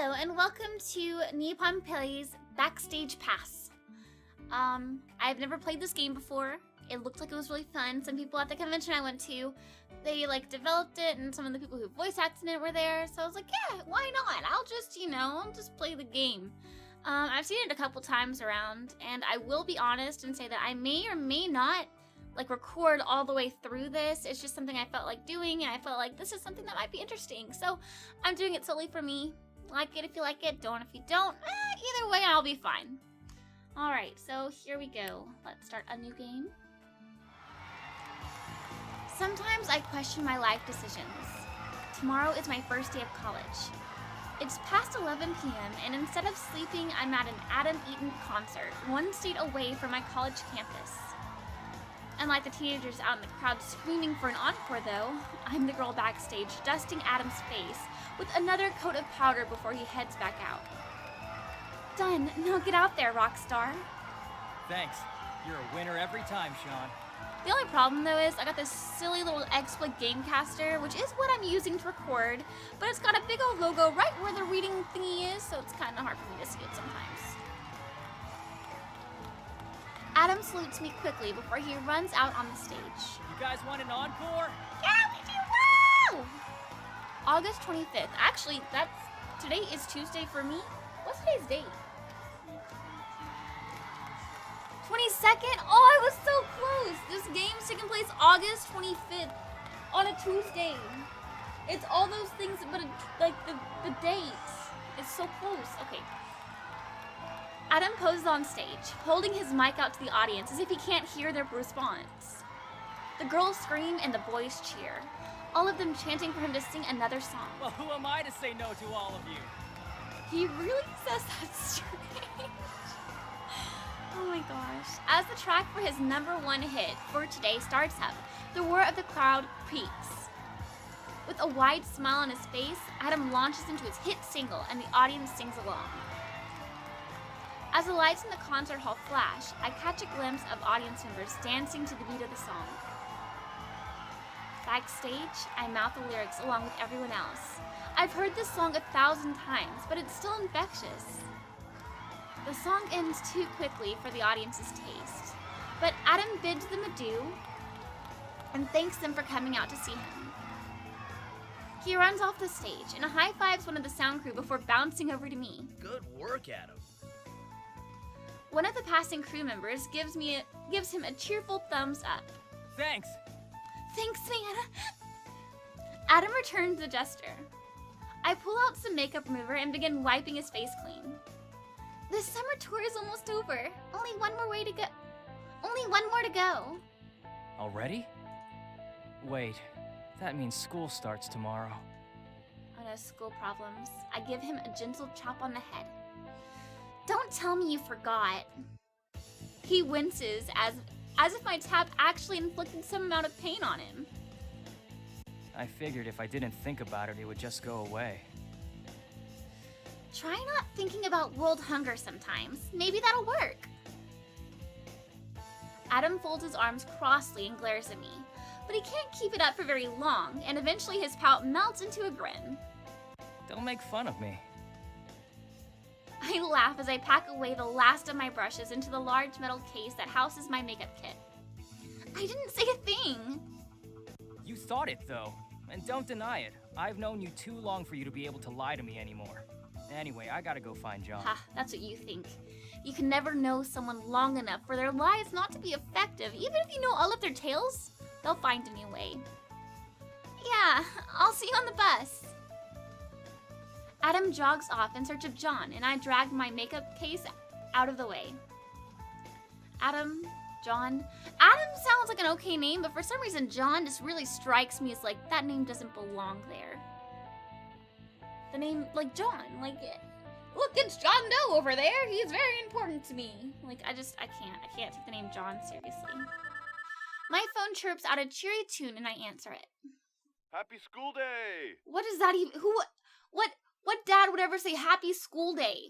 Hello and welcome to Niipaan Plays Backstage Pass. I've never played this game before. It looked like it was really fun. Some people at the convention I went to, they developed it, and some of the people who voice acted in it were there. So I was like, yeah, why not? I'll just play the game. I've seen it a couple times around, and I will be honest and say that I may or may not record all the way through this. It's just something I felt like doing, and I felt like this is something that might be interesting. So I'm doing it solely for me. Like it if you like it, don't if you don't. Either way, I'll be fine. Alright, so here we go. Let's start a new game. Sometimes I question my life decisions. Tomorrow is my first day of college. It's past 11 p.m. and instead of sleeping, I'm at an Adam Eaton concert, one state away from my college campus. Unlike the teenagers out in the crowd screaming for an encore though, I'm the girl backstage dusting Adam's face with another coat of powder before he heads back out. Done. Now get out there, rock star. Thanks. You're a winner every time, Sean. The only problem though is I got this silly little XSplit Gamecaster, which is what I'm using to record, but it's got a big old logo right where the reading thingy is, so it's kind of hard for me to see it sometimes. Adam salutes me quickly before he runs out on the stage. You guys want an encore? Yeah, we do! Woo! August 25th. Actually, today is Tuesday for me. What's today's date? 22nd? Oh, I was so close! This game's taking place August 25th on a Tuesday. It's all those things, but the dates. It's so close. Okay. Adam poses on stage, holding his mic out to the audience as if he can't hear their response. The girls scream and the boys cheer, all of them chanting for him to sing another song. Well, who am I to say no to all of you? He really says that strange. Oh my gosh. As the track for his #1 hit for today starts up, the roar of the crowd peaks. With a wide smile on his face, Adam launches into his hit single and the audience sings along. As the lights in the concert hall flash, I catch a glimpse of audience members dancing to the beat of the song. Backstage, I mouth the lyrics along with everyone else. I've heard this song 1,000 times, but it's still infectious. The song ends too quickly for the audience's taste, but Adam bids them adieu and thanks them for coming out to see him. He runs off the stage and high-fives one of the sound crew before bouncing over to me. Good work, Adam. One of the passing crew members gives him a cheerful thumbs up. Thanks. Thanks, man. Adam returns the gesture. I pull out some makeup remover and begin wiping his face clean. The summer tour is almost over. Only one more to go. Already? Wait, that means school starts tomorrow. Oh no, school problems. I give him a gentle chop on the head. Don't tell me you forgot. He winces as if my tap actually inflicted some amount of pain on him. I figured if I didn't think about it would just go away. Try not thinking about world hunger sometimes. Maybe that'll work. Adam folds his arms crossly and glares at me, but he can't keep it up for very long, and eventually his pout melts into a grin. Don't make fun of me. I laugh as I pack away the last of my brushes into the large metal case that houses my makeup kit. I didn't say a thing. You thought it, though. And don't deny it. I've known you too long for you to be able to lie to me anymore. Anyway, I gotta go find John. Ha, that's what you think. You can never know someone long enough for their lies not to be effective. Even if you know all of their tales, they'll find a new way. Yeah, I'll see you on the bus. Adam jogs off in search of John, and I drag my makeup case out of the way. Adam, John. Adam sounds like an okay name, but for some reason John just really strikes me as that name doesn't belong there. The name, John, look, it's John Doe over there. He's very important to me. I can't take the name John seriously. My phone chirps out a cheery tune, and I answer it. Happy school day! What is that even? What dad would ever say happy school day?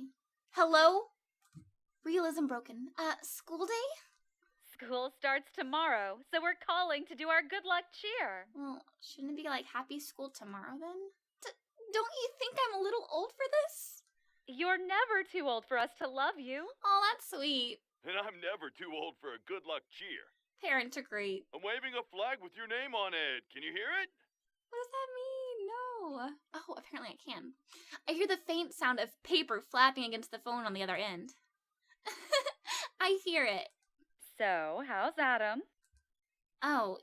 Hello? Realism broken. School day? School starts tomorrow, so we're calling to do our good luck cheer. Well, shouldn't it be happy school tomorrow then? Don't you think I'm a little old for this? You're never too old for us to love you. Oh, that's sweet. And I'm never too old for a good luck cheer. Parents are great. I'm waving a flag with your name on it. Can you hear it? What does that mean? No. Oh, apparently I can. I hear the faint sound of paper flapping against the phone on the other end. I hear it. So, how's Adam? Oh,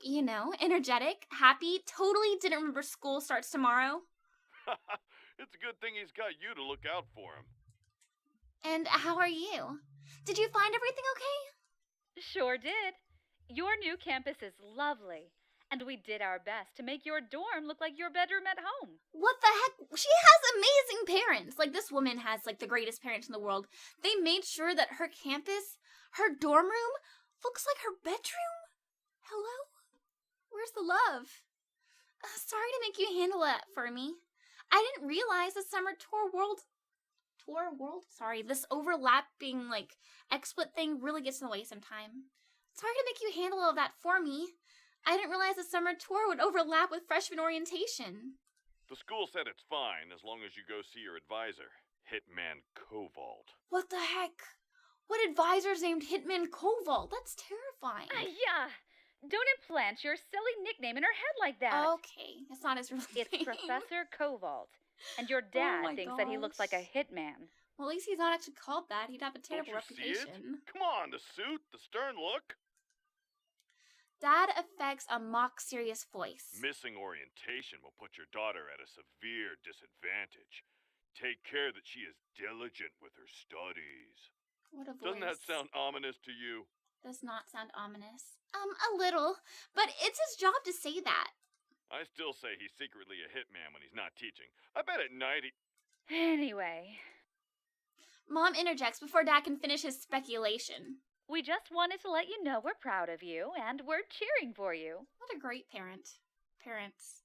energetic, happy, totally didn't remember school starts tomorrow. It's a good thing he's got you to look out for him. And how are you? Did you find everything okay? Sure did. Your new campus is lovely, and we did our best to make your dorm look like your bedroom at home. What the heck? She has amazing parents. Like, this woman has, like, the greatest parents in the world. They made sure that her campus, her dorm room, looks like her bedroom? Hello? Where's the love? Sorry to make you handle that for me. I didn't realize the summer tour world? Sorry, this overlapping, like, XSplit thing really gets in the way sometime. Sorry to make you handle all of that for me. I didn't realize the summer tour would overlap with freshman orientation. The school said it's fine as long as you go see your advisor, Hitman Kovold. What the heck? What advisor's named Hitman Kovold? That's terrifying. Yeah. Don't implant your silly nickname in her head like that. Okay, it's not his real name. It's Professor Kovold. And your dad my thinks that he looks like a gosh. hitman. Well, at least he's not actually called that. He'd have a Don't terrible you see it? reputation. Come on, the suit, the stern look. Dad affects a mock serious voice. Missing orientation will put your daughter at a severe disadvantage. Take care that she is diligent with her studies. What a voice. Doesn't that sound ominous to you? Does not sound ominous. A little, but it's his job to say that. I still say he's secretly a hitman when he's not teaching. I bet at night he... Anyway, Mom interjects before Dad can finish his speculation. we just wanted to let you know we're proud of you and we're cheering for you. What a great parent. Parents.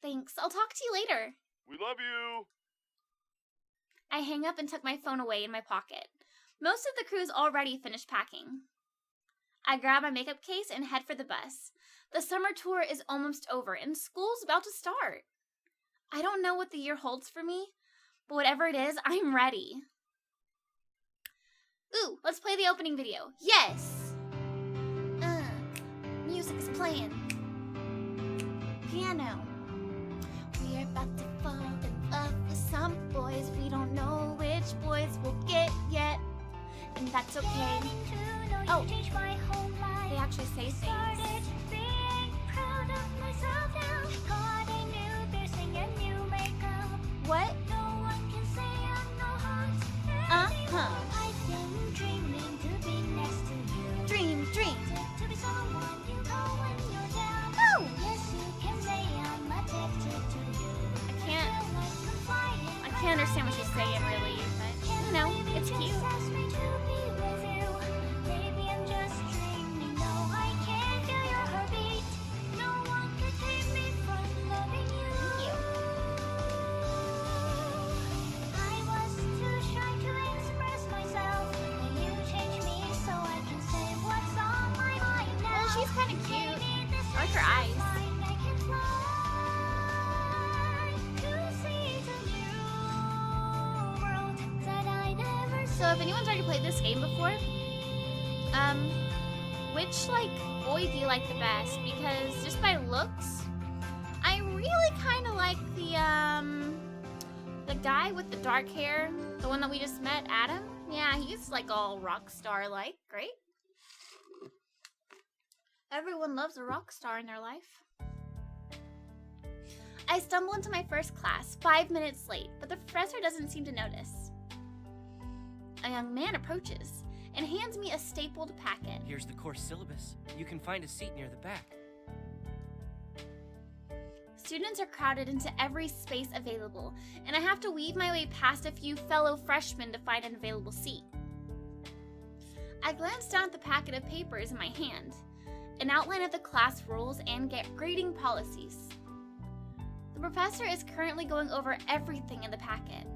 Thanks. I'll talk to you later. We love you! I hang up and tuck my phone away in my pocket. Most of the crew's already finished packing. I grab my makeup case and head for the bus. The summer tour is almost over and school's about to start. I don't know what the year holds for me, but whatever it is, I'm ready. Ooh, let's play the opening video. Yes! Music is playing. Piano. We're about to fall in love with some boys. We don't know which boys we'll get yet. And that's okay. Oh, they actually say things. What? Dream, dream. Oh! I can't understand what she's saying really, but it's cute. She's kind of cute. I like her eyes. So if anyone's already played this game before, which, boy do you like the best? Because just by looks, I really kind of like the guy with the dark hair, the one that we just met, Adam. Yeah, he's all rock star-like, great. Everyone loves a rock star in their life. I stumble into my first class, 5 minutes late, but the professor doesn't seem to notice. A young man approaches and hands me a stapled packet. Here's the course syllabus. You can find a seat near the back. Students are crowded into every space available, and I have to weave my way past a few fellow freshmen to find an available seat. I glance down at the packet of papers in my hand. An outline of the class rules and grading policies. The professor is currently going over everything in the packet.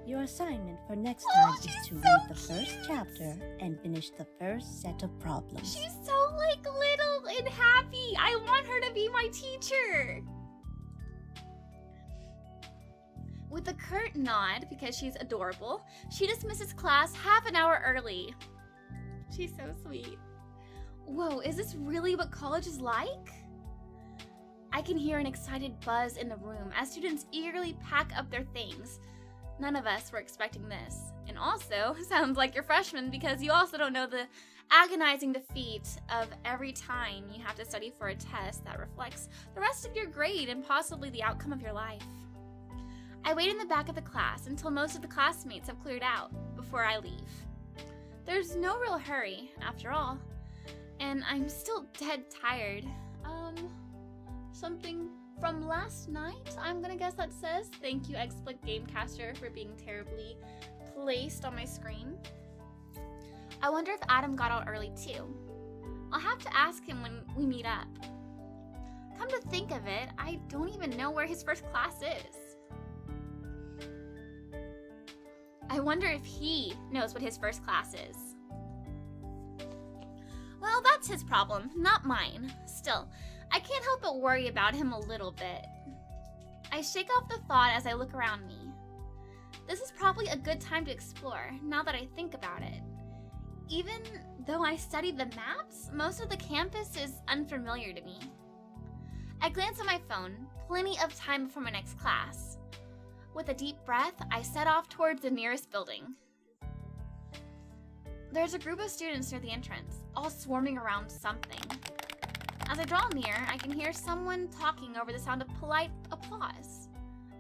Your assignment for next time is she's to so read the cute. first chapter and finish the first set of problems. She's so little and happy. I want her to be my teacher. With a curt nod, because she's adorable, she dismisses class half an hour early. She's so sweet. Whoa, is this really what college is like? I can hear an excited buzz in the room as students eagerly pack up their things. None of us were expecting this. And also, sounds like you're freshmen because you also don't know the agonizing defeat of every time you have to study for a test that reflects the rest of your grade and possibly the outcome of your life. I wait in the back of the class until most of the classmates have cleared out before I leave. There's no real hurry, after all, and I'm still dead tired. Something from last night, I'm gonna guess that says. Thank you, XSplit Gamecaster, for being terribly placed on my screen. I wonder if Adam got out early too. I'll have to ask him when we meet up. Come to think of it, I don't even know where his first class is. I wonder if he knows what his first class is. Well, that's his problem, not mine. Still, I can't help but worry about him a little bit. I shake off the thought as I look around me. This is probably a good time to explore, now that I think about it. Even though I studied the maps, most of the campus is unfamiliar to me. I glance at my phone, plenty of time before my next class. With a deep breath, I set off towards the nearest building. There's a group of students near the entrance, all swarming around something. As I draw near, I can hear someone talking over the sound of polite applause.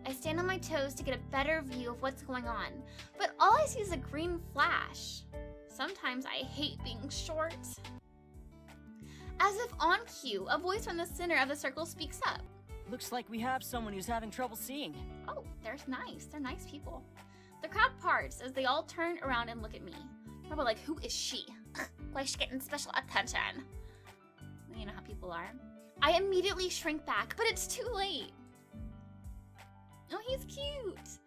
I stand on my toes to get a better view of what's going on, but all I see is a green flash. Sometimes I hate being short. As if on cue, a voice from the center of the circle speaks up. Looks like we have someone who's having trouble seeing. Oh, they're nice. They're nice people. The crowd parts as they all turn around and look at me. Probably like, who is she? Why is she getting special attention? You know how people are. I immediately shrink back, but it's too late. Oh, he's cute.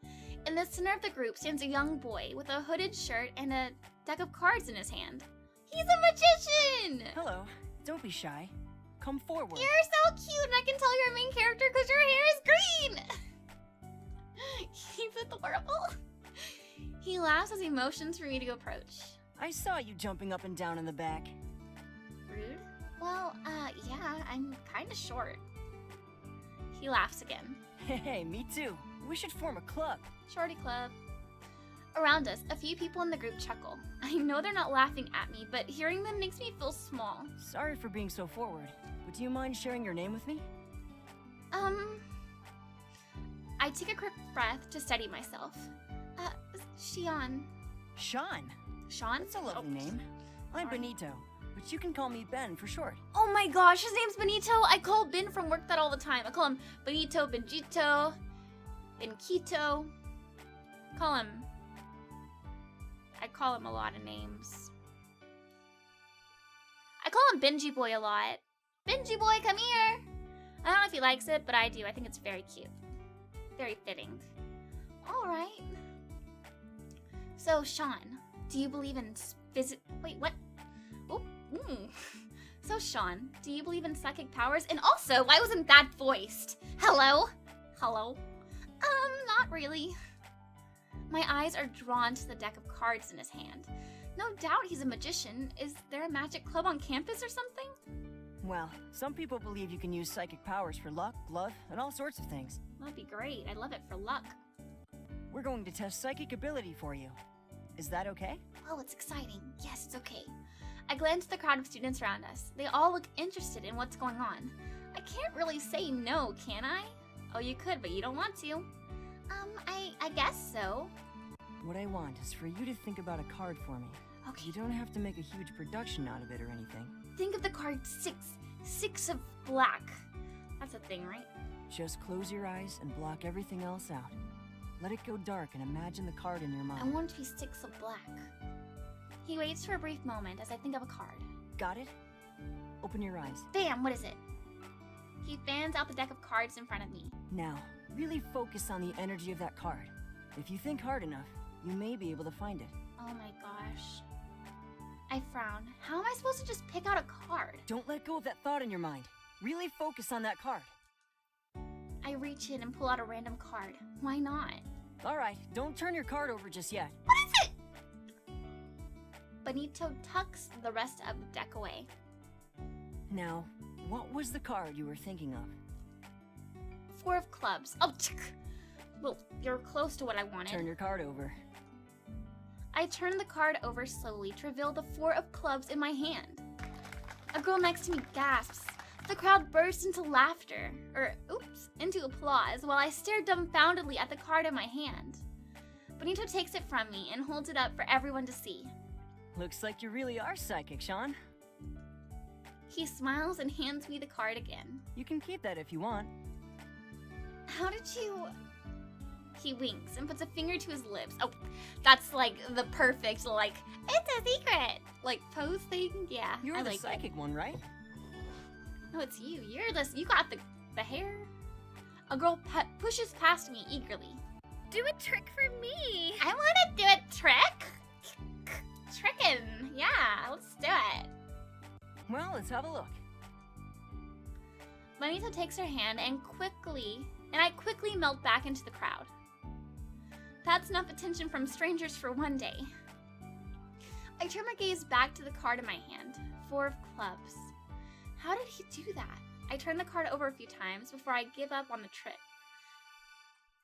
In the center of the group stands a young boy with a hooded shirt and a deck of cards in his hand. He's a magician! Hello. Don't be shy. Come forward. You're so cute, and I can tell you're a main character because your hair is green! He's adorable. He laughs as he motions for me to approach. I saw you jumping up and down in the back. Rude? Well, yeah, I'm kinda short. He laughs again. Hey, me too. We should form a club. Shorty club. Around us, a few people in the group chuckle. I know they're not laughing at me, but hearing them makes me feel small. Sorry for being so forward, but do you mind sharing your name with me? I take a quick breath to steady myself. Shion. Sean. Sean? That's a lovely name. I'm sorry. Benito, but you can call me Ben for short. Oh my gosh, his name's Benito. I call Ben from work that all the time. I call him Benito, Benjito, Benquito. I call him a lot of names. I call him Benji Boy a lot. Benji Boy, come here! I don't know if he likes it, but I do. I think it's very cute. Very fitting. Alright. So, Sean, do you believe in wait, what? Oh, So, Sean, do you believe in psychic powers? And also, why wasn't that voiced? Hello? Hello? Not really. My eyes are drawn to the deck of cards in his hand. No doubt he's a magician. Is there a magic club on campus or something? Well, some people believe you can use psychic powers for luck, love, and all sorts of things. That'd be great. I'd love it for luck. We're going to test psychic ability for you. Is that okay? Oh, it's exciting. Yes, it's okay. I glance at the crowd of students around us. They all look interested in what's going on. I can't really say no, can I? Oh, you could, but you don't want to. I guess so. What I want is for you to think about a card for me. Okay. You don't have to make a huge production out of it or anything. Think of the card 6. 6 of black. That's a thing, right? Just close your eyes and block everything else out. Let it go dark and imagine the card in your I mind. want it to be 6 of black. He waits for a brief moment as I think of a card. Got it? Open your eyes. Bam, what is it? He fans out the deck of cards in front of me. Now, really focus on the energy of that card. If you think hard enough, you may be able to find it. Oh my gosh. I frown. How am I supposed to just pick out a card? Don't let go of that thought in your mind. Really focus on that card. I reach in and pull out a random card. Why not? Alright, don't turn your card over just yet. What is it? Benito tucks the rest of the deck away. Now, what was the card you were thinking of? 4 of clubs. Oh, well, you're close to what I wanted. Turn your card over. I turn the card over slowly to reveal the 4 of clubs in my hand. A girl next to me gasps. The crowd bursts into laughter, into applause, while I stare dumbfoundedly at the card in my hand. Benito takes it from me and holds it up for everyone to see. Looks like you really are psychic, Sean. He smiles and hands me the card again. You can keep that if you want. How did you... He winks and puts a finger to his lips. Oh, that's like the perfect, like, it's a secret, like, pose thing. Yeah, You're I the like psychic one, right? No, it's you. You got the hair. A girl pushes past me eagerly. Do a trick for me. I want to do a trick. Trickin'. Yeah, let's do it. Well, let's have a look. Benito takes her hand and I quickly melt back into the crowd. That's enough attention from strangers for one day. I turn my gaze back to the card in my hand. 4 of clubs. How did he do that? I turn the card over a few times before I give up on the trick.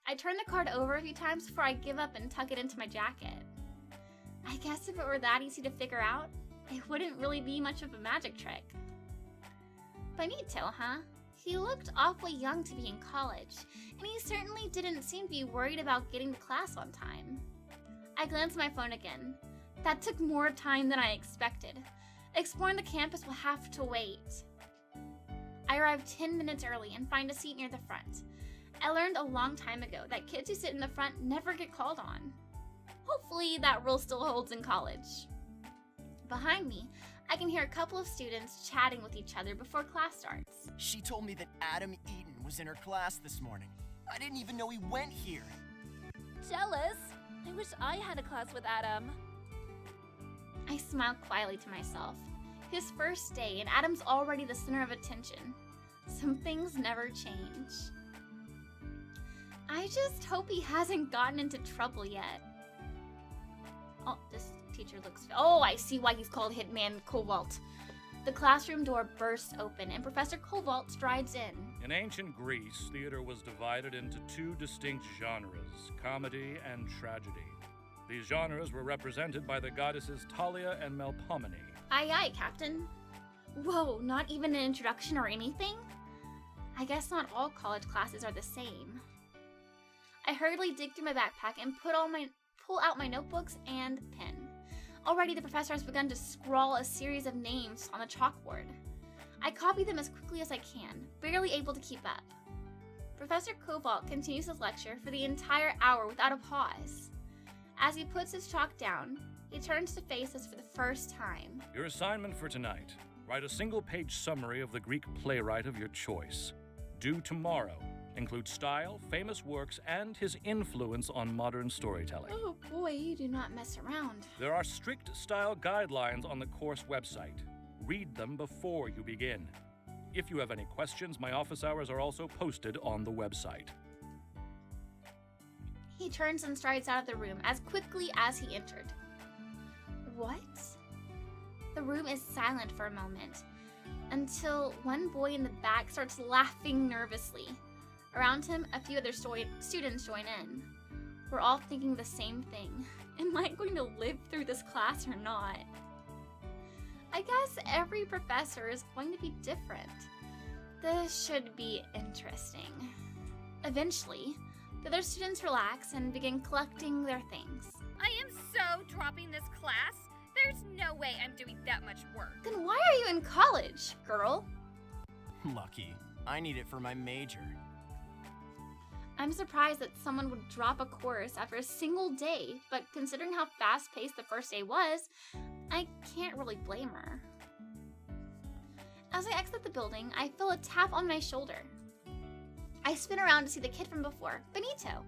And tuck it into my jacket. I guess if it were that easy to figure out, it wouldn't really be much of a magic trick. Benito, huh? He looked awfully young to be in college, and he certainly didn't seem to be worried about getting to class on time. I glanced at my phone again. That took more time than I expected. Exploring the campus will have to wait. I arrive 10 minutes early and find a seat near the front. I learned a long time ago that kids who sit in the front never get called on. Hopefully that rule still holds in college. Behind me, I can hear a couple of students chatting with each other before class starts. She told me that Adam Eaton was in her class this morning. I didn't even know he went here. Jealous? I wish I had a class with Adam. I smile quietly to myself. His first day, and Adam's already the center of attention. Some things never change. I just hope he hasn't gotten into trouble yet. Oh, this teacher looks... Oh, I see why he's called Hitman Cobalt. The classroom door bursts open, and Professor Cobalt strides in. In ancient Greece, theater was divided into 2 distinct genres, comedy and tragedy. These genres were represented by the goddesses Talia and Melpomene. Aye, aye, Captain. Whoa, not even an introduction or anything? I guess not all college classes are the same. I hurriedly dig through my backpack and pull out my notebooks and pen. Already the professor has begun to scrawl a series of names on the chalkboard. I copy them as quickly as I can, barely able to keep up. Professor Cobalt continues his lecture for the entire hour without a pause. As he puts his chalk down, he turns to face us for the first time. Your assignment for tonight: write a single-page summary of the Greek playwright of your choice. Due tomorrow. Include style, famous works, and his influence on modern storytelling. Oh boy, you do not mess around. There are strict style guidelines on the course website. Read them before you begin. If you have any questions, my office hours are also posted on the website. He turns and strides out of the room as quickly as he entered. What? The room is silent for a moment, until one boy in the back starts laughing nervously. Around him, a few other students join in. We're all thinking the same thing. Am I going to live through this class or not? I guess every professor is going to be different. This should be interesting. Eventually, the other students relax and begin collecting their things. I am so dropping this class. There's no way I'm doing that much work. Then why are you in college, girl? Lucky. I need it for my major. I'm surprised that someone would drop a course after a single day, but considering how fast-paced the first day was, I can't really blame her. As I exit the building, I feel a tap on my shoulder. I spin around to see the kid from before, Benito.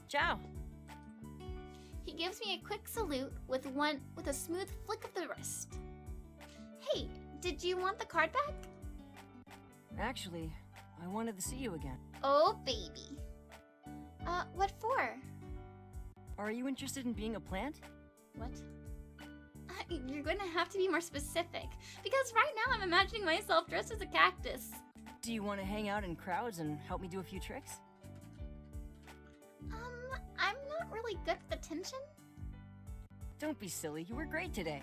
Ciao. He gives me a quick salute with a smooth flick of the wrist. Hey, did you want the card back? Actually, I wanted to see you again. Oh, baby. What for? Are you interested in being a plant? What? You're going to have to be more specific, because right now I'm imagining myself dressed as a cactus. Do you want to hang out in crowds and help me do a few tricks? I'm not really good with attention. Don't be silly, you were great today.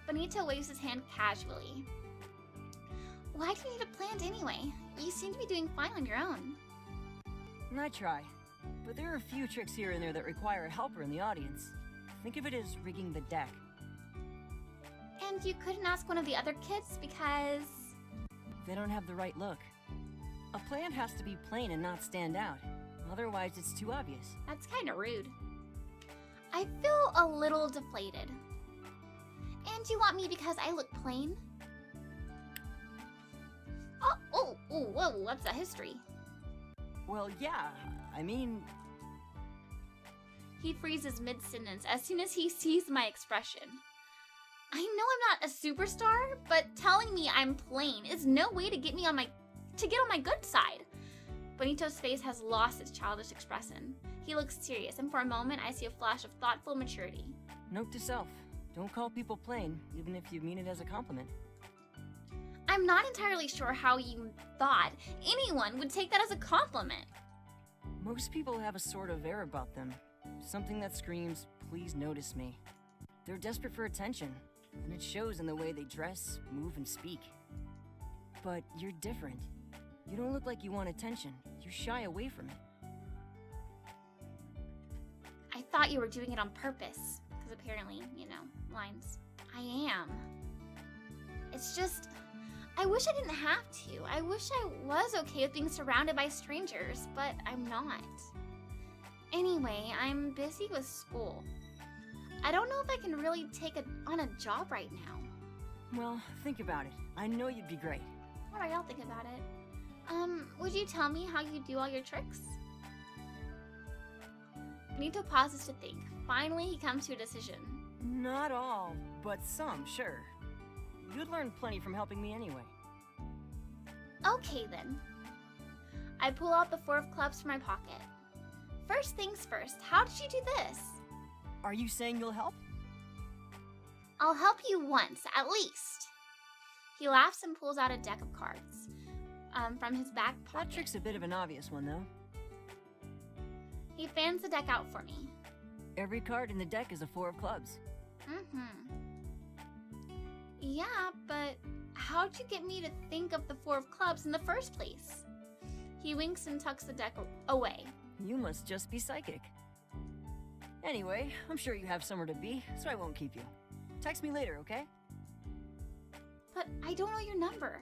Benito waves his hand casually. Why do you need a plant anyway? You seem to be doing fine on your own. And I try, but there are a few tricks here and there that require a helper in the audience. Think of it as rigging the deck. And you couldn't ask one of the other kids because... They don't have the right look. A plant has to be plain and not stand out. Otherwise, it's too obvious. That's kind of rude. I feel a little deflated. And you want me because I look plain? Oh, whoa, what's that history? Well, yeah, I mean... He freezes mid-sentence as soon as he sees my expression. I know I'm not a superstar, but telling me I'm plain is no way to get on my good side. Benito's face has lost its childish expression. He looks serious, and for a moment I see a flash of thoughtful maturity. Note to self, don't call people plain, even if you mean it as a compliment. I'm not entirely sure how you thought anyone would take that as a compliment. Most people have a sort of air about them. Something that screams, please notice me. They're desperate for attention, and it shows in the way they dress, move, and speak. But you're different. You don't look like you want attention. You shy away from it. I thought you were doing it on purpose, because apparently, lines. I am. It's just, I wish I didn't have to. I wish I was okay with being surrounded by strangers, but I'm not. Anyway, I'm busy with school. I don't know if I can really take on a job right now. Well, think about it. I know you'd be great. Alright, I'll think about it. Would you tell me how you do all your tricks? Benito pauses to think. Finally, he comes to a decision. Not all, but some, sure. You'd learn plenty from helping me anyway. Okay, then. I pull out the 4 of clubs from my pocket. First things first, how did you do this? Are you saying you'll help? I'll help you once, at least. He laughs and pulls out a deck of cards from his back pocket. That trick's a bit of an obvious one, though. He fans the deck out for me. Every card in the deck is a 4 of clubs. Yeah, but how'd you get me to think of the 4 of clubs in the first place? He winks and tucks the deck away. You must just be psychic. Anyway, I'm sure you have somewhere to be, so I won't keep you. Text me later, okay? But I don't know your number.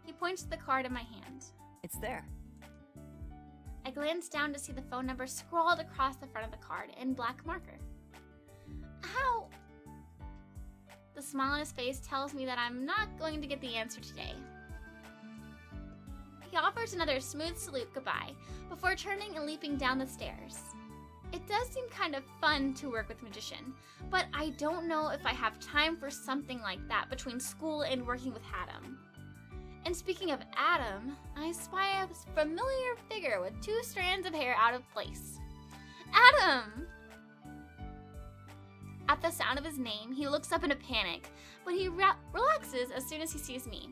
He points to the card in my hand. It's there. I glance down to see the phone number scrawled across the front of the card in black marker. How? The smile on his face tells me that I'm not going to get the answer today. He offers another smooth salute goodbye before turning and leaping down the stairs. It does seem kind of fun to work with Magician, but I don't know if I have time for something like that between school and working with Adam. And speaking of Adam, I spy a familiar figure with 2 strands of hair out of place. Adam! At the sound of his name, he looks up in a panic, but he relaxes as soon as he sees me.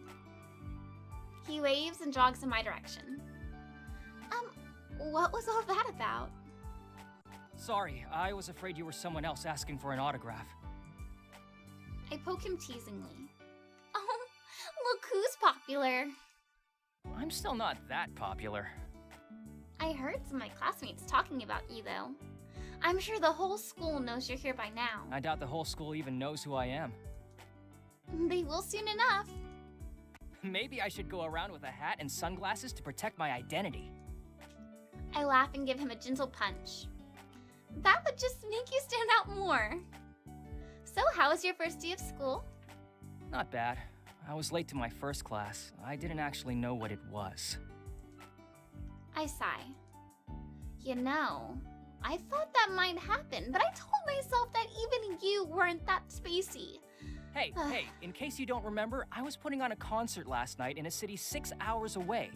He waves and jogs in my direction. What was all that about? Sorry, I was afraid you were someone else asking for an autograph. I poke him teasingly. Oh, look who's popular. I'm still not that popular. I heard some of my classmates talking about you, though. I'm sure the whole school knows you're here by now. I doubt the whole school even knows who I am. They will soon enough. Maybe I should go around with a hat and sunglasses to protect my identity. I laugh and give him a gentle punch. That would just make you stand out more. So, how was your first day of school? Not bad. I was late to my first class. I didn't actually know what it was. I sigh. You know, I thought that might happen, but I told myself that even you weren't that spacey. Hey, in case you don't remember, I was putting on a concert last night in a city 6 hours away.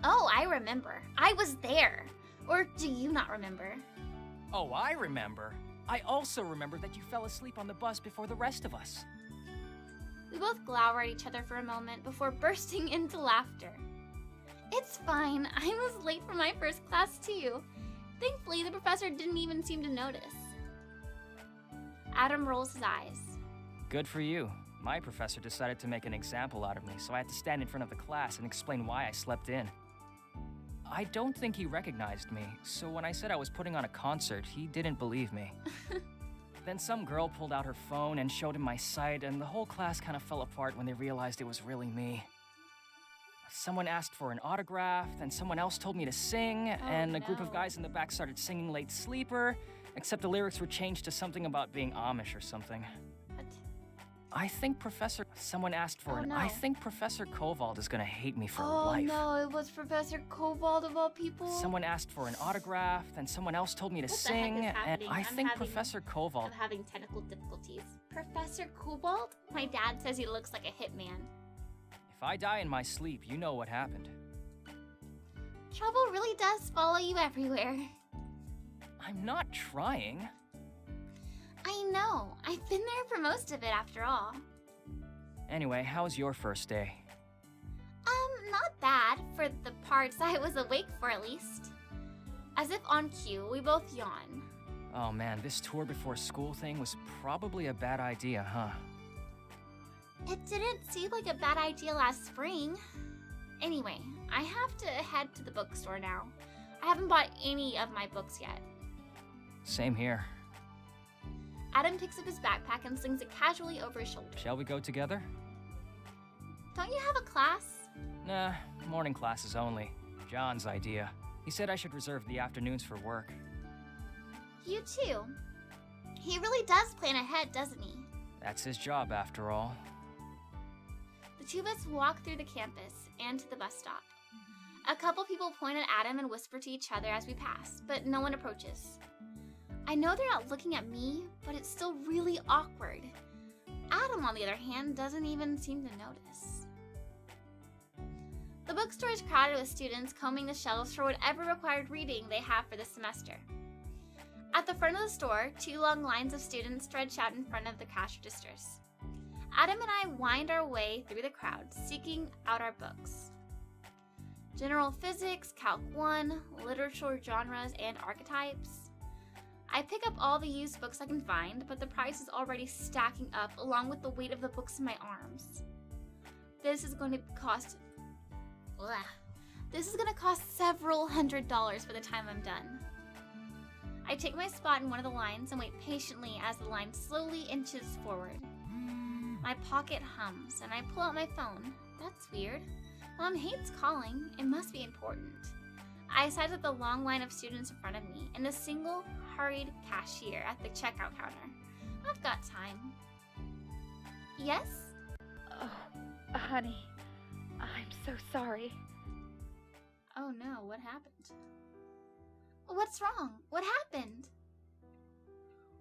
Oh, I remember. I was there. Or do you not remember? Oh, I remember. I also remember that you fell asleep on the bus before the rest of us. We both glower at each other for a moment before bursting into laughter. It's fine. I was late for my first class too. Thankfully, the professor didn't even seem to notice. Adam rolls his eyes. Good for you. My professor decided to make an example out of me, so I had to stand in front of the class and explain why I slept in. I don't think he recognized me, so when I said I was putting on a concert, he didn't believe me. Then some girl pulled out her phone and showed him my site, and the whole class kind of fell apart when they realized it was really me. Someone asked for an autograph, then someone else told me to sing, and a group of guys in the back started singing Late Sleeper, except the lyrics were changed to something about being Amish or something. What? I think Someone asked for an... no. I think Professor Koval is gonna hate me for Oh life. no, it was Professor Koval of all people. Someone asked for an autograph, then someone else told me to What the heck sing, is and happening? I I'm think having- Professor Koval... I'm having technical difficulties. Professor Kobold? My dad says he looks like a hitman. If I die in my sleep, you know what happened. Trouble really does follow you everywhere. I'm not trying. I know. I've been there for most of it after all. Anyway, how was your first day? Not bad, for the parts I was awake for at least. As if on cue, we both yawn. Oh man, this tour before school thing was probably a bad idea, huh? It didn't seem like a bad idea last spring. Anyway, I have to head to the bookstore now. I haven't bought any of my books yet. Same here. Adam picks up his backpack and slings it casually over his shoulder. Shall we go together? Don't you have a class? Nah, morning classes only. John's idea. He said I should reserve the afternoons for work. You too. He really does plan ahead, doesn't he? That's his job, after all. The two of us walk through the campus and to the bus stop. A couple people point at Adam and whisper to each other as we pass, but no one approaches. I know they're not looking at me, but it's still really awkward. Adam, on the other hand, doesn't even seem to notice. The bookstore is crowded with students combing the shelves for whatever required reading they have for the semester. At the front of the store, two long lines of students stretch out in front of the cash registers. Adam and I wind our way through the crowd, seeking out our books. General Physics, Calc 1, Literature Genres, and Archetypes. I pick up all the used books I can find, but the price is already stacking up along with the weight of the books in my arms. This is going to cost several $100s by the time I'm done. I take my spot in one of the lines and wait patiently as the line slowly inches forward. My pocket hums and I pull out my phone. That's weird. Mom hates calling. It must be important. I size up the long line of students in front of me and a single, hurried cashier at the checkout counter. I've got time. Yes? Oh, honey, I'm so sorry. Oh no, what happened? What's wrong? What happened?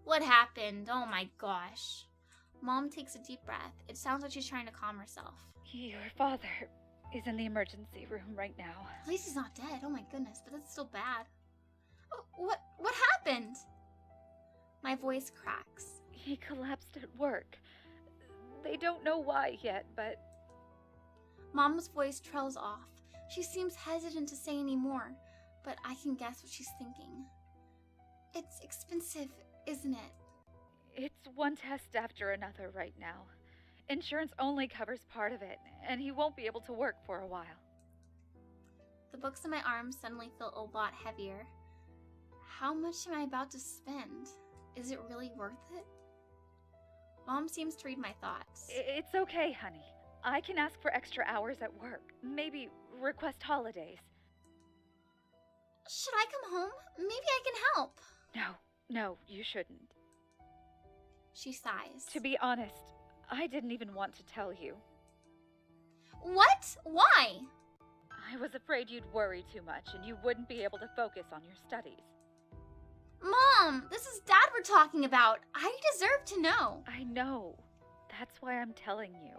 What happened? Oh my gosh. Mom takes a deep breath. It sounds like she's trying to calm herself. Your father is in the emergency room right now. At least he's not dead. Oh my goodness, but that's still bad. Oh, what happened? My voice cracks. He collapsed at work. They don't know why yet, but... Mom's voice trails off. She seems hesitant to say any more, but I can guess what she's thinking. It's expensive, isn't it? It's one test after another right now. Insurance only covers part of it, and he won't be able to work for a while. The books in my arms suddenly feel a lot heavier. How much am I about to spend? Is it really worth it? Mom seems to read my thoughts. It's okay, honey. I can ask for extra hours at work. Maybe request holidays. Should I come home? Maybe I can help. No, you shouldn't. She sighs. To be honest, I didn't even want to tell you. What? Why? I was afraid you'd worry too much and you wouldn't be able to focus on your studies. Mom, this is Dad we're talking about. I deserve to know. I know. That's why I'm telling you.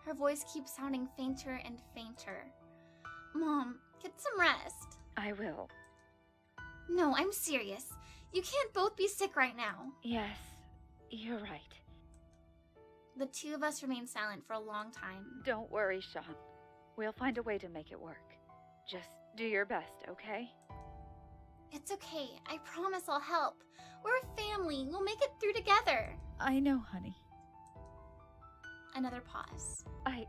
Her voice keeps sounding fainter and fainter. Mom, get some rest. I will. No, I'm serious. You can't both be sick right now. Yes, you're right. The two of us remain silent for a long time. Don't worry, Sean. We'll find a way to make it work. Just do your best, okay? It's okay. I promise I'll help. We're a family. We'll make it through together. I know, honey. Another pause. I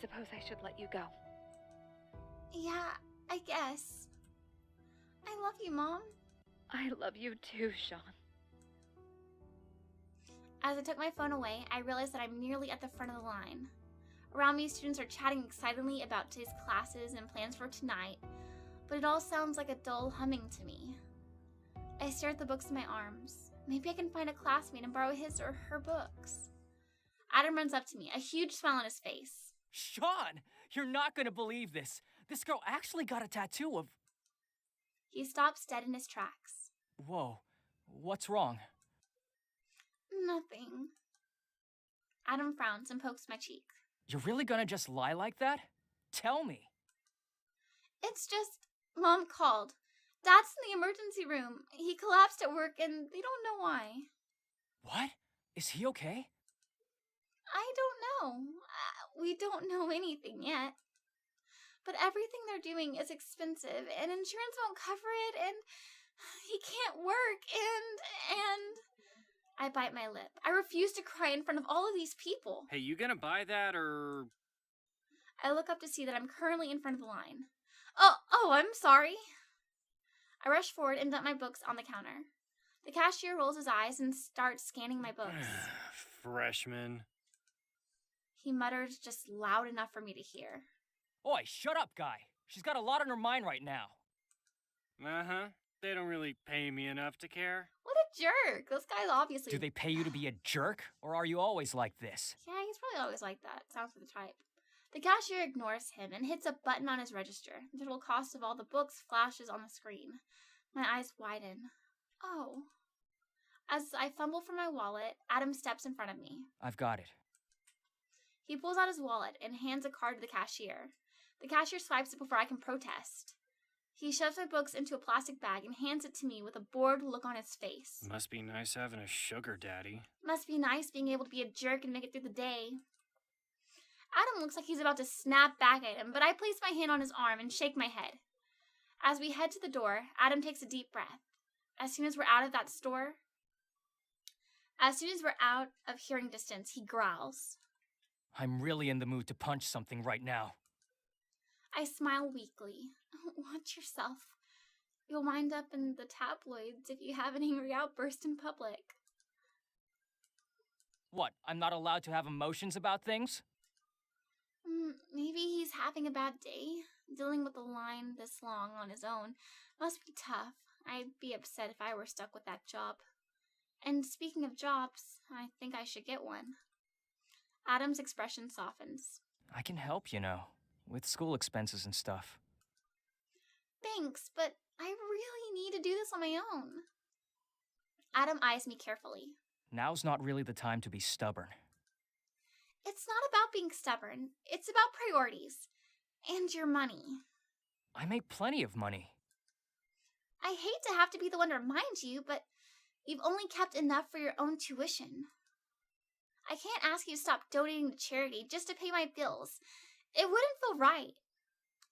suppose I should let you go. Yeah, I guess. I love you, Mom. I love you too, Sean. As I took my phone away, I realized that I'm nearly at the front of the line. Around me, students are chatting excitedly about today's classes and plans for tonight, but it all sounds like a dull humming to me. I stare at the books in my arms. Maybe I can find a classmate and borrow his or her books. Adam runs up to me, a huge smile on his face. Sean, you're not gonna believe this. This girl actually got a tattoo of... He stops dead in his tracks. Whoa, what's wrong? Nothing. Adam frowns and pokes my cheek. You're really gonna just lie like that? Tell me. It's just, Mom called. Dad's in the emergency room. He collapsed at work and they don't know why. What? Is he okay? I don't know. We don't know anything yet. But everything they're doing is expensive and insurance won't cover it and he can't work and... I bite my lip. I refuse to cry in front of all of these people. Hey, you gonna buy that or... I look up to see that I'm currently in front of the line. Oh, I'm sorry. I rush forward and dump my books on the counter. The cashier rolls his eyes and starts scanning my books. Freshman. He mutters just loud enough for me to hear. Oi, shut up, guy. She's got a lot on her mind right now. Uh-huh. They don't really pay me enough to care. What a jerk. This guy's obviously... Do they pay you to be a jerk, or are you always like this? Yeah, he's probably always like that. Sounds like the type. The cashier ignores him and hits a button on his register. The total cost of all the books flashes on the screen. My eyes widen. Oh. As I fumble for my wallet, Adam steps in front of me. I've got it. He pulls out his wallet and hands a card to the cashier. The cashier swipes it before I can protest. He shoves my books into a plastic bag and hands it to me with a bored look on his face. Must be nice having a sugar daddy. Must be nice being able to be a jerk and make it through the day. Adam looks like he's about to snap back at him, but I place my hand on his arm and shake my head. As we head to the door, Adam takes a deep breath. As soon as we're out of hearing distance, he growls. I'm really in the mood to punch something right now. I smile weakly. Watch yourself. You'll wind up in the tabloids if you have an angry outburst in public. What, I'm not allowed to have emotions about things? Maybe he's having a bad day. Dealing with a line this long on his own must be tough. I'd be upset if I were stuck with that job. And speaking of jobs, I think I should get one. Adam's expression softens. I can help, you know, with school expenses and stuff. Thanks, but I really need to do this on my own. Adam eyes me carefully. Now's not really the time to be stubborn. It's not about being stubborn. It's about priorities. And your money. I make plenty of money. I hate to have to be the one to remind you, but you've only kept enough for your own tuition. I can't ask you to stop donating to charity just to pay my bills. It wouldn't feel right.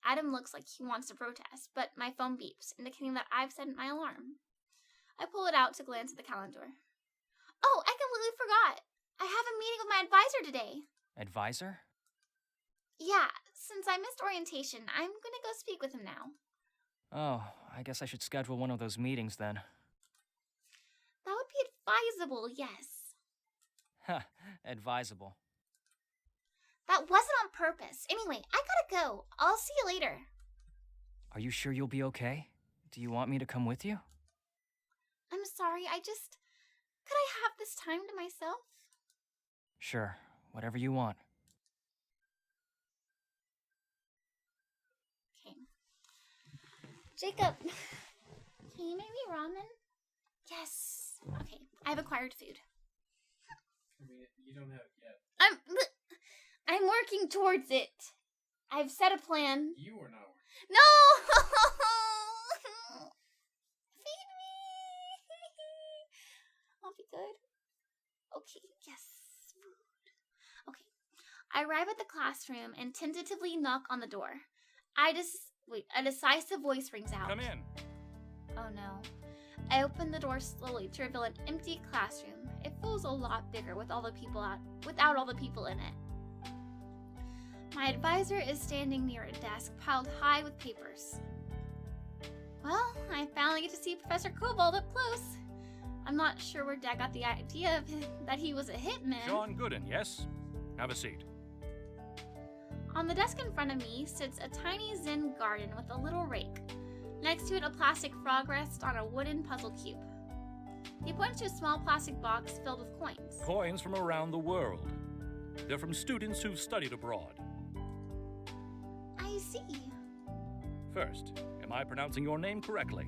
Adam looks like he wants to protest, but my phone beeps, indicating that I've set my alarm. I pull it out to glance at the calendar. Oh, I completely forgot. I have a meeting with my advisor today. Advisor? Yeah, since I missed orientation, I'm gonna go speak with him now. Oh, I guess I should schedule one of those meetings then. That would be advisable, yes. Huh, advisable. That wasn't on purpose. Anyway, I gotta go. I'll see you later. Are you sure you'll be okay? Do you want me to come with you? I'm sorry, could I have this time to myself? Sure, whatever you want. Okay. Jacob, Okay, maybe ramen? Yes. Okay, I've acquired food. I mean, you don't have it yet. I'm working towards it. I've set a plan. You are not working. No! Feed me! I'll be good. Okay, yes. Food. Okay. I arrive at the classroom and tentatively knock on the door. A decisive voice rings out. Come in. Oh no. I open the door slowly to reveal an empty classroom. It feels a lot bigger with without all the people in it. My advisor is standing near a desk piled high with papers. Well, I finally get to see Professor Cobalt up close. I'm not sure where Dad got the idea that he was a hitman. Sean Gooden, yes? Have a seat. On the desk in front of me sits a tiny Zen garden with a little rake. Next to it, a plastic frog rests on a wooden puzzle cube. He points to a small plastic box filled with coins. Coins from around the world. They're from students who've studied abroad. I see. First, am I pronouncing your name correctly?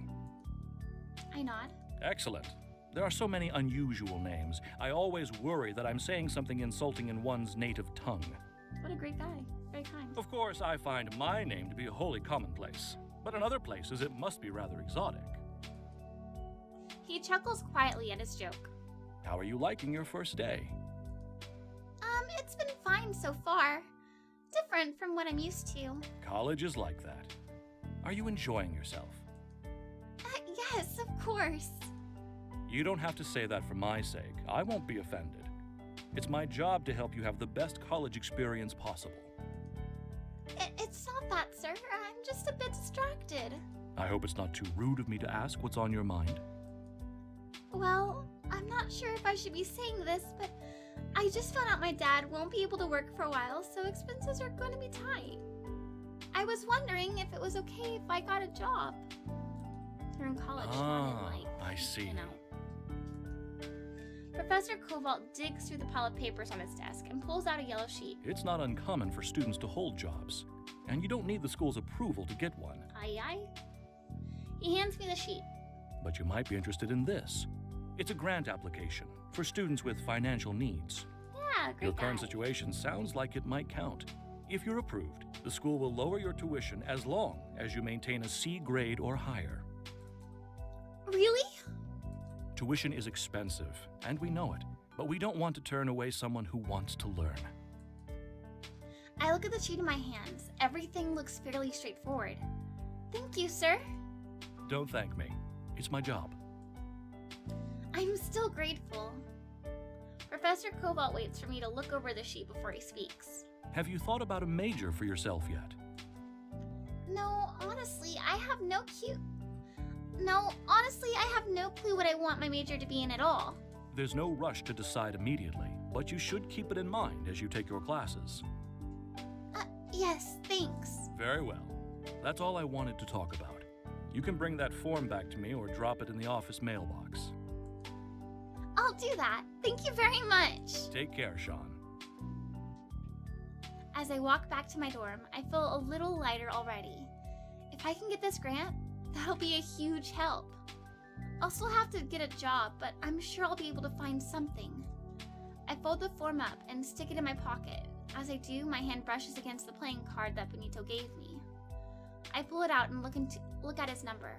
I nod. Excellent. There are so many unusual names. I always worry that I'm saying something insulting in one's native tongue. What a great guy. Very kind. Of course, I find my name to be wholly commonplace, but in other places it must be rather exotic. He chuckles quietly at his joke. How are you liking your first day? It's been fine so far. Different from what I'm used to. College is like that. Are you enjoying yourself? Yes, of course. You don't have to say that for my sake. I won't be offended. It's my job to help you have the best college experience possible. It's not that, sir. I'm just a bit distracted. I hope it's not too rude of me to ask what's on your mind. Well, I'm not sure if I should be saying this, but I just found out my dad won't be able to work for a while, so expenses are going to be tight. I was wondering if it was okay if I got a job. They're in college, I see. You know. Professor Cobalt digs through the pile of papers on his desk and pulls out a yellow sheet. It's not uncommon for students to hold jobs, and you don't need the school's approval to get one. Aye, aye. He hands me the sheet. But you might be interested in this. It's a grant application for students with financial needs. Yeah, great Your current guy. situation sounds like it might count. If you're approved, the school will lower your tuition as long as you maintain a C grade or higher. Really? Tuition is expensive, and we know it, but we don't want to turn away someone who wants to learn. I look at the sheet in my hands. Everything looks fairly straightforward. Thank you, sir. Don't thank me. It's my job. I'm still grateful. Professor Cobalt waits for me to look over the sheet before he speaks. Have you thought about a major for yourself yet? No, honestly, I have no clue what I want my major to be in at all. There's no rush to decide immediately, but you should keep it in mind as you take your classes. Yes, thanks. Very well. That's all I wanted to talk about. You can bring that form back to me or drop it in the office mailbox. I'll do that. Thank you very much. Take care, Sean. As I walk back to my dorm, I feel a little lighter already. If I can get this grant, that'll be a huge help. I'll still have to get a job, but I'm sure I'll be able to find something. I fold the form up and stick it in my pocket. As I do, my hand brushes against the playing card that Benito gave me. I pull it out and look at his number.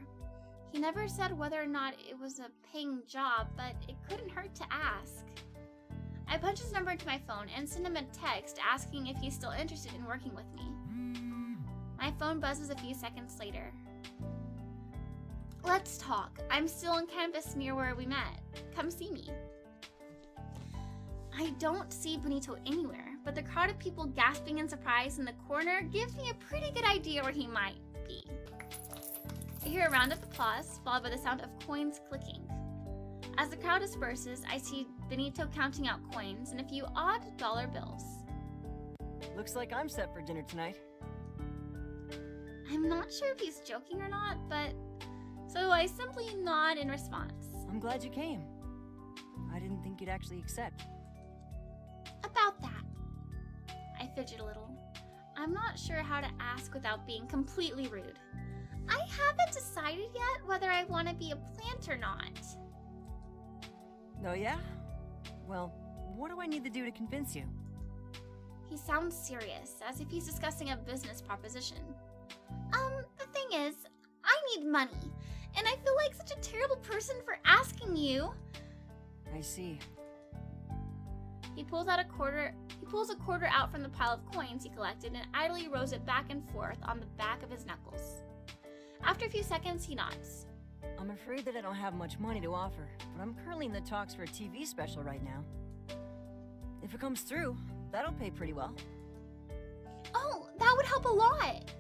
He never said whether or not it was a paying job, but it couldn't hurt to ask. I punch his number into my phone and send him a text asking if he's still interested in working with me. My phone buzzes a few seconds later. Let's talk. I'm still on campus near where we met. Come see me. I don't see Benito anywhere, but the crowd of people gasping in surprise in the corner gives me a pretty good idea where he might be. I hear a round of applause, followed by the sound of coins clicking. As the crowd disperses, I see Benito counting out coins and a few odd dollar bills. Looks like I'm set for dinner tonight. I'm not sure if he's joking or not, but so I simply nod in response. I'm glad you came. I didn't think you'd actually accept. About that. I fidget a little. I'm not sure how to ask without being completely rude. I haven't decided yet whether I want to be a plant or not. Oh yeah? Well, what do I need to do to convince you? He sounds serious, as if he's discussing a business proposition. The thing is, I need money, and I feel like such a terrible person for asking you. I see. He pulls a quarter out from the pile of coins he collected and idly rolls it back and forth on the back of his knuckles. After a few seconds, he nods. I'm afraid that I don't have much money to offer, but I'm currently in the talks for a TV special right now. If it comes through, that'll pay pretty well. Oh, that would help a lot.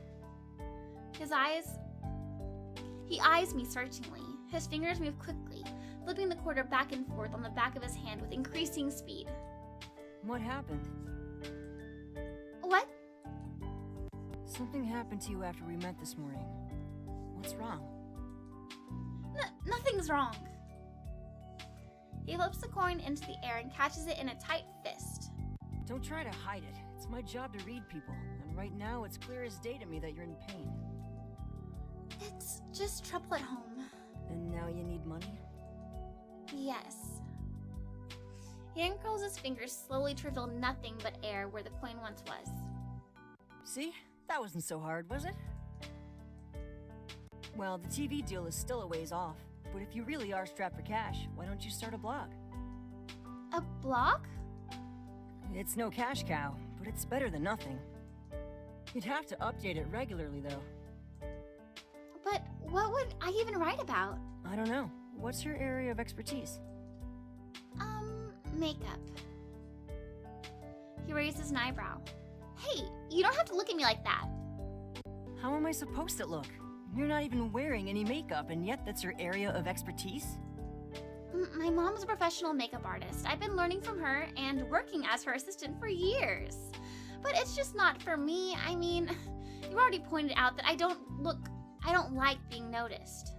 He eyes me searchingly. His fingers move quickly, flipping the quarter back and forth on the back of his hand with increasing speed. What happened? What? Something happened to you after we met this morning. What's wrong? Nothing's wrong. He flips the coin into the air and catches it in a tight fist. Don't try to hide it. It's my job to read people, and right now it's clear as day to me that you're in pain. It's just trouble at home. And now you need money? Yes. He uncurls his fingers slowly to reveal nothing but air where the coin once was. See? That wasn't so hard, was it? Well, the TV deal is still a ways off, but if you really are strapped for cash, why don't you start a blog? A blog? It's no cash cow, but it's better than nothing. You'd have to update it regularly, though. But what would I even write about? I don't know. What's your area of expertise? Makeup. He raises an eyebrow. Hey, you don't have to look at me like that. How am I supposed to look? You're not even wearing any makeup, and yet that's your area of expertise? My mom's a professional makeup artist. I've been learning from her and working as her assistant for years. But it's just not for me. I mean, you already pointed out that I don't like being noticed.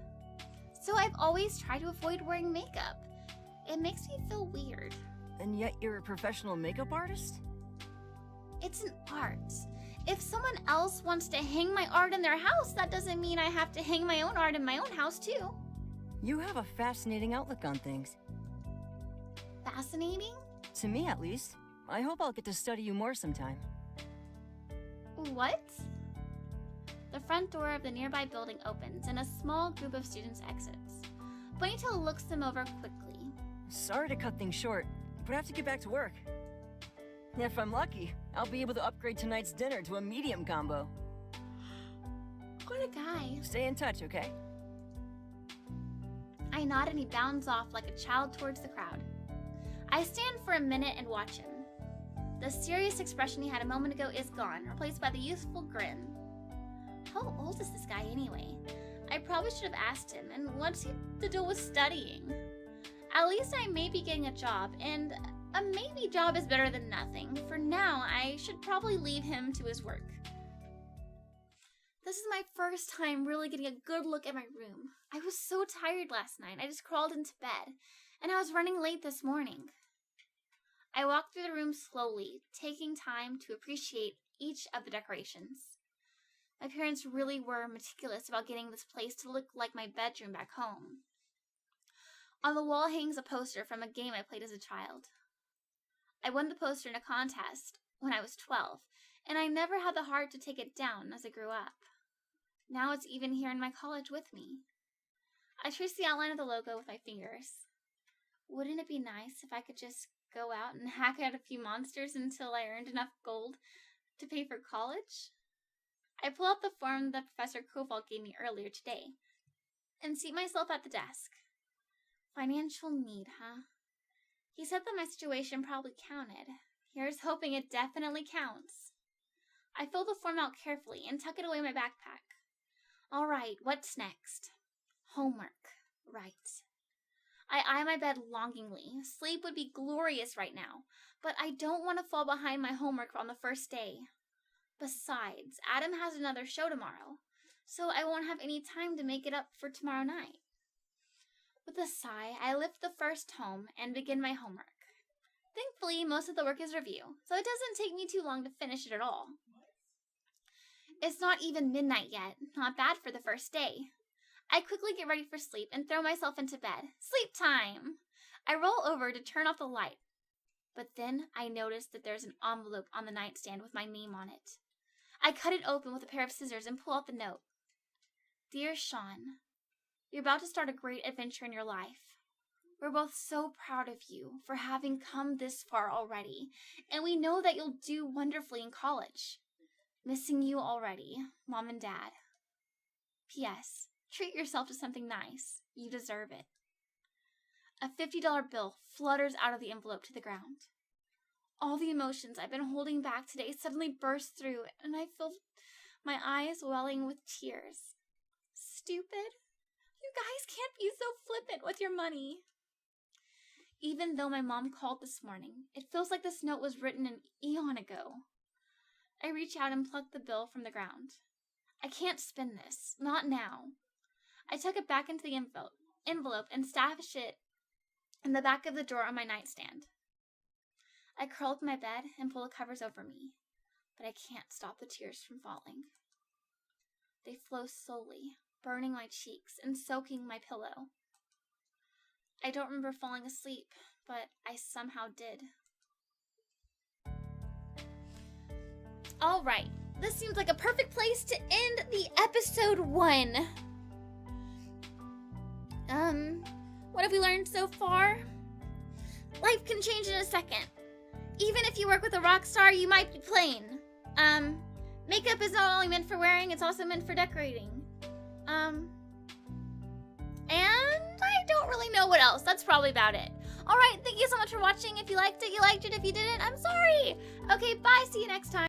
So I've always tried to avoid wearing makeup. It makes me feel weird. And yet you're a professional makeup artist? It's an art. If someone else wants to hang my art in their house, that doesn't mean I have to hang my own art in my own house, too. You have a fascinating outlook on things. Fascinating? To me, at least. I hope I'll get to study you more sometime. What? The front door of the nearby building opens, and a small group of students exits. Ponytail looks them over quickly. Sorry to cut things short, but I have to get back to work. If I'm lucky, I'll be able to upgrade tonight's dinner to a medium combo. What a guy. Stay in touch, okay? I nod and he bounds off like a child towards the crowd. I stand for a minute and watch him. The serious expression he had a moment ago is gone, replaced by the youthful grin. How old is this guy anyway? I probably should have asked him, and what's he to do with studying? At least I may be getting a job, and a maybe job is better than nothing. For now, I should probably leave him to his work. This is my first time really getting a good look at my room. I was so tired last night, I just crawled into bed, and I was running late this morning. I walked through the room slowly, taking time to appreciate each of the decorations. My parents really were meticulous about getting this place to look like my bedroom back home. On the wall hangs a poster from a game I played as a child. I won the poster in a contest when I was 12, and I never had the heart to take it down as I grew up. Now it's even here in my college with me. I traced the outline of the logo with my fingers. Wouldn't it be nice if I could just go out and hack out a few monsters until I earned enough gold to pay for college? I pull out the form that Professor Kowal gave me earlier today and seat myself at the desk. Financial need, huh? He said that my situation probably counted. Here's hoping it definitely counts. I fill the form out carefully and tuck it away in my backpack. All right, what's next? Homework. Right. I eye my bed longingly. Sleep would be glorious right now, but I don't want to fall behind my homework on the first day. Besides, Adam has another show tomorrow, so I won't have any time to make it up for tomorrow night. With a sigh, I lift the first tome and begin my homework. Thankfully, most of the work is review, so it doesn't take me too long to finish it at all. It's not even midnight yet. Not bad for the first day. I quickly get ready for sleep and throw myself into bed. Sleep time! I roll over to turn off the light. But then I notice that there's an envelope on the nightstand with my name on it. I cut it open with a pair of scissors and pull out the note. Dear Sean, you're about to start a great adventure in your life. We're both so proud of you for having come this far already, and we know that you'll do wonderfully in college. Missing you already, Mom and Dad. P.S. Treat yourself to something nice. You deserve it. A $50 bill flutters out of the envelope to the ground. All the emotions I've been holding back today suddenly burst through, and I feel my eyes welling with tears. Stupid. You guys can't be so flippant with your money. Even though my mom called this morning, it feels like this note was written an eon ago. I reach out and pluck the bill from the ground. I can't spend this. Not now. I tuck it back into the envelope and stash it in the back of the drawer on my nightstand. I curl up in my bed and pull the covers over me, but I can't stop the tears from falling. They flow slowly, burning my cheeks and soaking my pillow. I don't remember falling asleep, but I somehow did. All right, this seems like a perfect place to end the episode 1. What have we learned so far? Life can change in a second. Even if you work with a rock star, you might be plain. Makeup is not only meant for wearing, it's also meant for decorating. And I don't really know what else. That's probably about it. All right, thank you so much for watching. If you liked it, you liked it. If you didn't, I'm sorry. Okay, bye. See you next time.